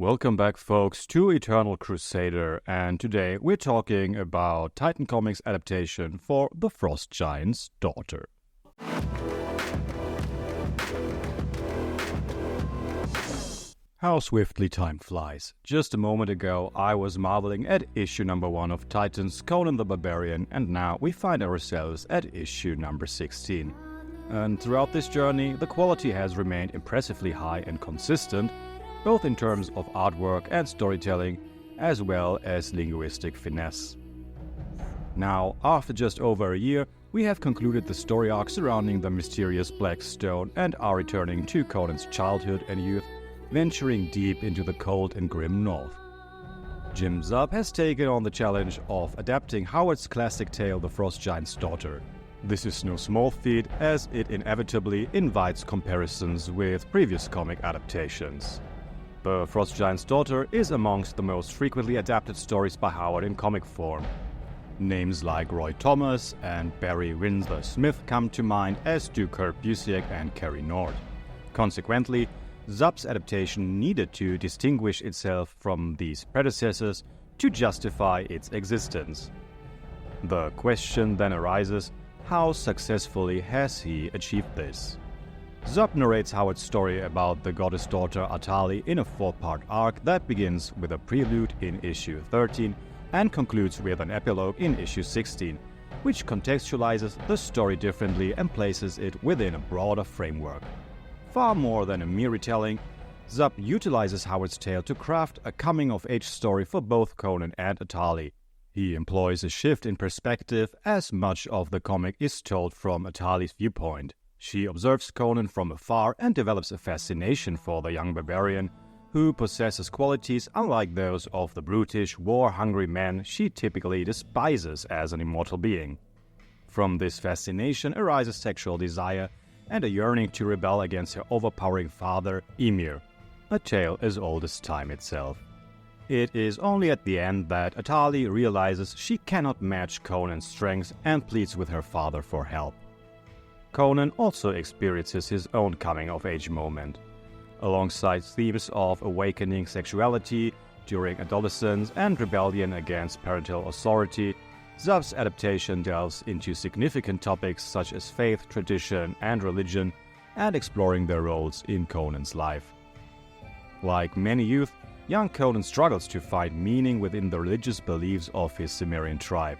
Welcome back, folks, to Eternal Crusader, and today we're talking about Titan Comics adaptation for The Frost Giant's Daughter. How swiftly time flies. Just a moment ago, I was marveling at issue number 1 of Titan's Conan the Barbarian, and now we find ourselves at issue number 16. And throughout this journey, the quality has remained impressively high and consistent, both in terms of artwork and storytelling, as well as linguistic finesse. Now, after just over a year, we have concluded the story arc surrounding the mysterious Black Stone and are returning to Conan's childhood and youth, venturing deep into the cold and grim north. Jim Zub has taken on the challenge of adapting Howard's classic tale The Frost Giant's Daughter. This is no small feat, as it inevitably invites comparisons with previous comic adaptations. The Frost Giant's Daughter is amongst the most frequently adapted stories by Howard in comic form. Names like Roy Thomas and Barry Windsor Smith come to mind, as do Kurt Busiek and Cary Nord. Consequently, Zub's adaptation needed to distinguish itself from these predecessors to justify its existence. The question then arises, how successfully has he achieved this? Zub narrates Howard's story about the goddess daughter Atali in a 4-part arc that begins with a prelude in issue 13 and concludes with an epilogue in issue 16, which contextualizes the story differently and places it within a broader framework. Far more than a mere retelling, Zub utilizes Howard's tale to craft a coming-of-age story for both Conan and Atali. He employs a shift in perspective, as much of the comic is told from Atali's viewpoint. She observes Conan from afar and develops a fascination for the young barbarian, who possesses qualities unlike those of the brutish, war-hungry man she typically despises as an immortal being. From this fascination arises sexual desire and a yearning to rebel against her overpowering father, Ymir, a tale as old as time itself. It is only at the end that Atali realizes she cannot match Conan's strength and pleads with her father for help. Conan also experiences his own coming-of-age moment. Alongside themes of awakening sexuality during adolescence and rebellion against parental authority, Zub's adaptation delves into significant topics such as faith, tradition, and religion, and exploring their roles in Conan's life. Like many youth, young Conan struggles to find meaning within the religious beliefs of his Cimmerian tribe.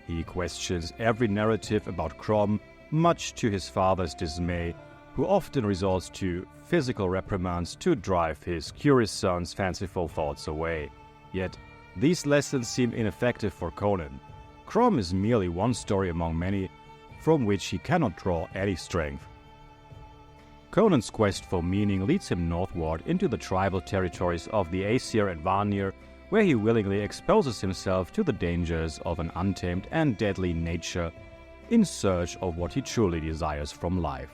He questions every narrative about Crom, much to his father's dismay, who often resorts to physical reprimands to drive his curious son's fanciful thoughts away. Yet, these lessons seem ineffective for Conan. Crom is merely one story among many, from which he cannot draw any strength. Conan's quest for meaning leads him northward into the tribal territories of the Aesir and Vanir, where he willingly exposes himself to the dangers of an untamed and deadly nature in search of what he truly desires from life.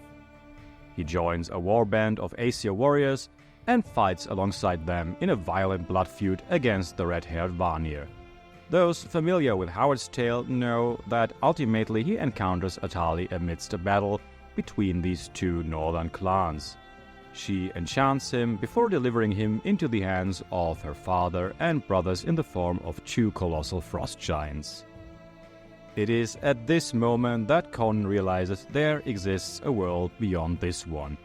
He joins a warband of Aesir warriors and fights alongside them in a violent blood feud against the red-haired Vanir. Those familiar with Howard's tale know that ultimately he encounters Atali amidst a battle between these two northern clans. She enchants him before delivering him into the hands of her father and brothers in the form of 2 colossal frost giants. It is at this moment that Conan realizes there exists a world beyond this one,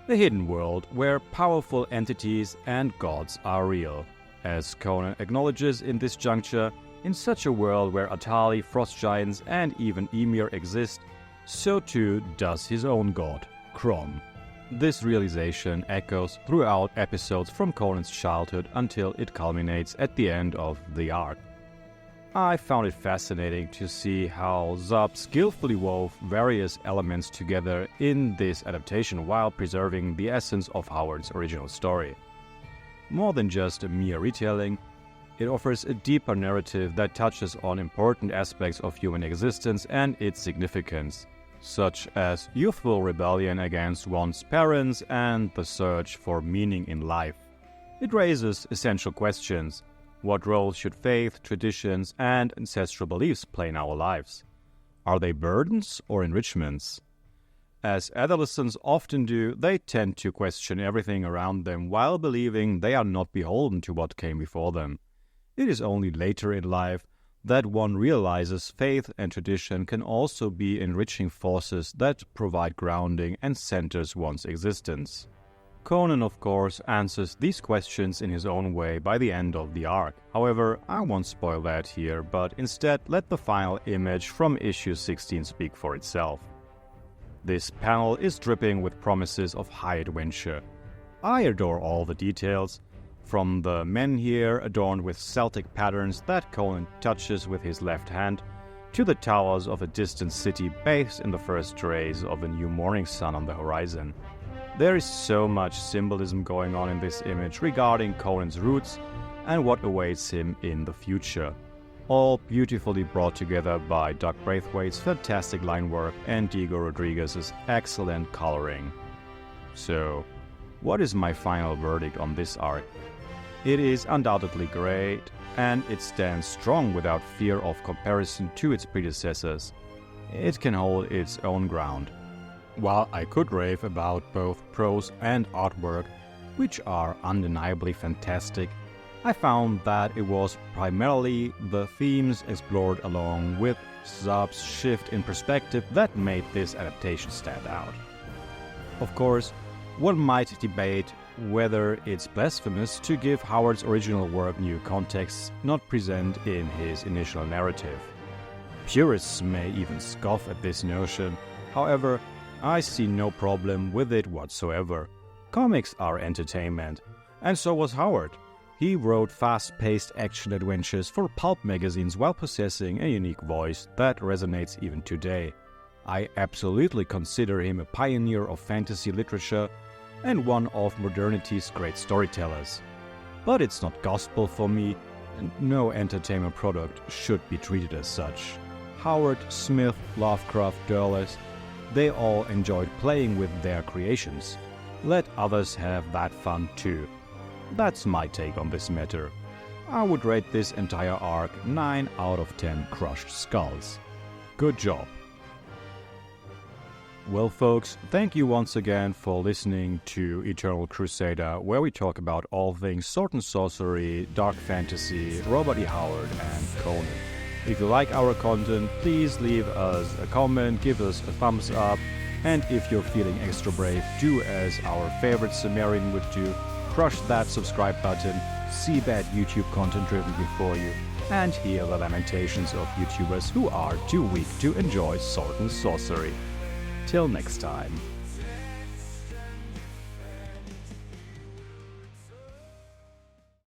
the hidden world where powerful entities and gods are real. As Conan acknowledges in this juncture, in such a world where Atali, frost giants, and even Ymir exist, so too does his own god, Crom. This realization echoes throughout episodes from Conan's childhood until it culminates at the end of the arc. I found it fascinating to see how Zub skillfully wove various elements together in this adaptation while preserving the essence of Howard's original story. More than just a mere retelling, it offers a deeper narrative that touches on important aspects of human existence and its significance, such as youthful rebellion against one's parents and the search for meaning in life. It raises essential questions. What role should faith, traditions, and ancestral beliefs play in our lives? Are they burdens or enrichments? as adolescents often do, they tend to question everything around them while believing they are not beholden to what came before them. It is only later in life that one realizes faith and tradition can also be enriching forces that provide grounding and centers one's existence. Conan, of course, answers these questions in his own way by the end of the arc. However, I won't spoil that here, but instead let the final image from issue 16 speak for itself. This panel is dripping with promises of high adventure. I adore all the details, from the men here adorned with Celtic patterns that Conan touches with his left hand, to the towers of a distant city bathed in the first rays of a new morning sun on the horizon. There is so much symbolism going on in this image regarding Conan's roots and what awaits him in the future. All beautifully brought together by Doug Braithwaite's fantastic line work and Diego Rodriguez's excellent coloring. So, what is my final verdict on this arc? It is undoubtedly great, and it stands strong without fear of comparison to its predecessors. It can hold its own ground. While I could rave about both prose and artwork, which are undeniably fantastic, I found that it was primarily the themes explored along with Zub's shift in perspective that made this adaptation stand out. Of course, one might debate whether it's blasphemous to give Howard's original work new contexts not present in his initial narrative. Purists may even scoff at this notion. However, I see no problem with it whatsoever. Comics are entertainment, and so was Howard. He wrote fast-paced action adventures for pulp magazines while possessing a unique voice that resonates even today. I absolutely consider him a pioneer of fantasy literature and one of modernity's great storytellers. But it's not gospel for me, and no entertainment product should be treated as such. Howard, Smith, Lovecraft, Dulles, they all enjoyed playing with their creations. Let others have that fun too. That's my take on this matter. I would rate this entire arc 9 out of 10 crushed skulls. Good job. Well folks, thank you once again for listening to Eternal Crusader, where we talk about all things sword and sorcery, dark fantasy, Robert E. Howard, and Conan. If you like our content, please leave us a comment, give us a thumbs up, and if you're feeling extra brave, do as our favorite Sumerian would do, crush that subscribe button, see bad YouTube content driven before you, and hear the lamentations of YouTubers who are too weak to enjoy sword and sorcery. Till next time.